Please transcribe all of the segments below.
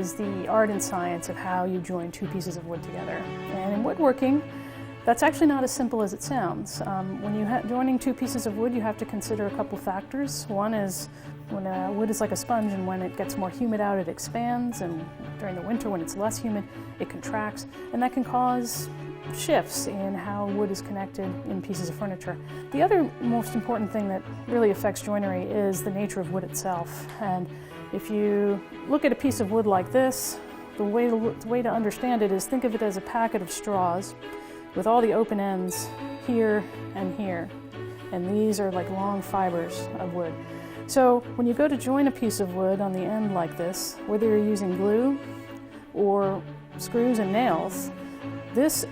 is the art and science of how you join two pieces of wood together. And in woodworking, that's actually not as simple as it sounds. When you're joining two pieces of wood, you have to consider a couple factors. One is when wood is like a sponge, and when it gets more humid out, it expands, and during the winter when it's less humid, it contracts, and that can cause shifts in how wood is connected in pieces of furniture. The other most important thing that really affects joinery is the nature of wood itself. And if you look at a piece of wood like this, the way to understand it is think of it as a packet of straws with all the open ends here and here. And these are like long fibers of wood. So when you go to join a piece of wood on the end like this, whether you're using glue or screws and nails, this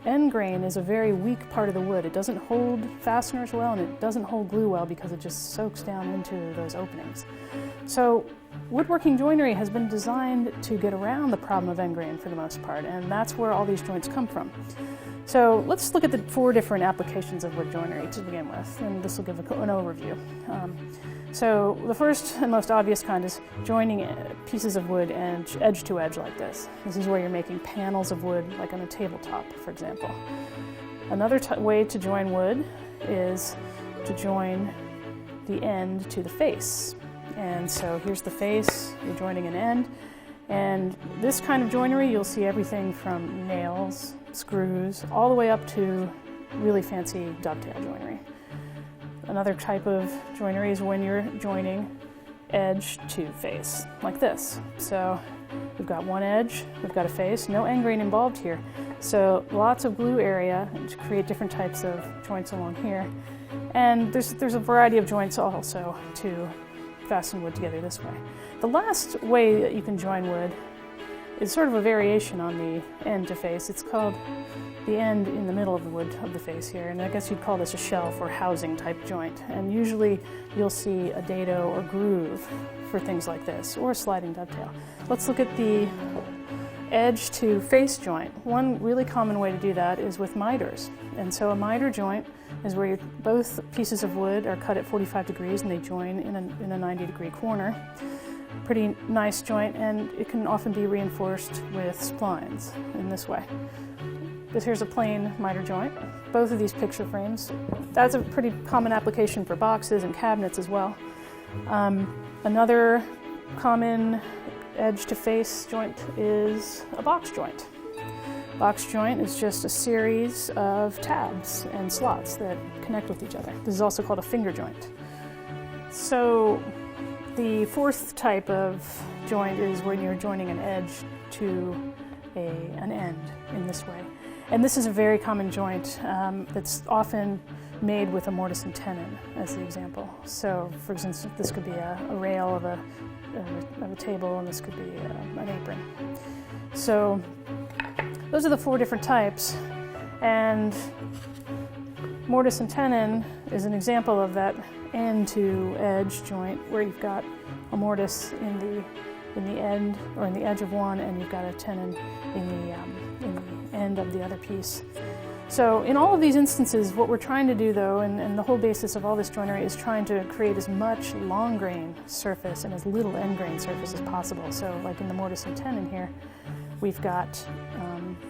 end grain is a very weak part of the wood. It doesn't hold fasteners well, and it doesn't hold glue well because it just soaks down into those openings. So woodworking joinery has been designed to get around the problem of end grain for the most part, and that's where all these joints come from. So let's look at the 4 different applications of wood joinery to begin with, and this will give an overview. So the first and most obvious kind is joining pieces of wood edge to edge like this. This is where you're making panels of wood, like on a tabletop, for example. Another way to join wood is to join the end to the face. And so here's the face, you're joining an end. And this kind of joinery, you'll see everything from nails, screws, all the way up to really fancy dovetail joinery. Another type of joinery is when you're joining edge to face, like this. So we've got one edge, we've got a face, no end grain involved here. So lots of glue area to create different types of joints along here. And there's a variety of joints also to fasten wood together this way. The last way that you can join wood is sort of a variation on the end to face. It's called the end in the middle of the wood of the face here, and I guess you'd call this a shelf or housing type joint. And usually you'll see a dado or groove for things like this, or a sliding dovetail. Let's look at the edge to face joint. One really common way to do that is with miters. And so a miter joint is where both pieces of wood are cut at 45 degrees and they join in a 90-degree corner. Pretty nice joint, and it can often be reinforced with splines in this way. Here's a plain miter joint. Both of these picture frames. That's a pretty common application for boxes and cabinets as well. Another common edge to face joint is a box joint. Box joint is just a series of tabs and slots that connect with each other. This is also called a finger joint. So the 4th type of joint is when you're joining an edge to an end in this way. And this is a very common joint that's often made with a mortise and tenon as the example. So for instance, this could be a rail of a table, and this could be an apron. So those are the 4 different types, and mortise and tenon is an example of that end to edge joint where you've got a mortise in the end or in the edge of one, and you've got a tenon in the end of the other piece. So in all of these instances, what we're trying to do though, and the whole basis of all this joinery, is trying to create as much long grain surface and as little end grain surface as possible. So like in the mortise and tenon here, we've got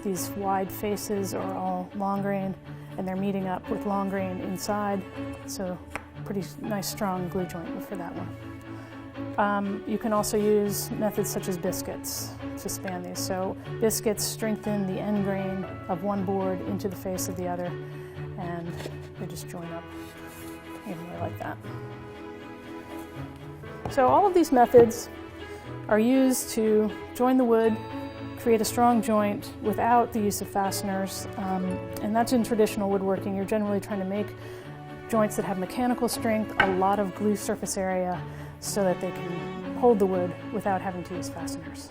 these wide faces are all long grain, and they're meeting up with long grain inside. So pretty nice strong glue joint for that one. You can also use methods such as biscuits to span these. So biscuits strengthen the end grain of one board into the face of the other, and they just join up evenly like that. So all of these methods are used to join the wood, create a strong joint without the use of fasteners, and that's in traditional woodworking. You're generally trying to make joints that have mechanical strength, a lot of glue surface area, so that they can hold the wood without having to use fasteners.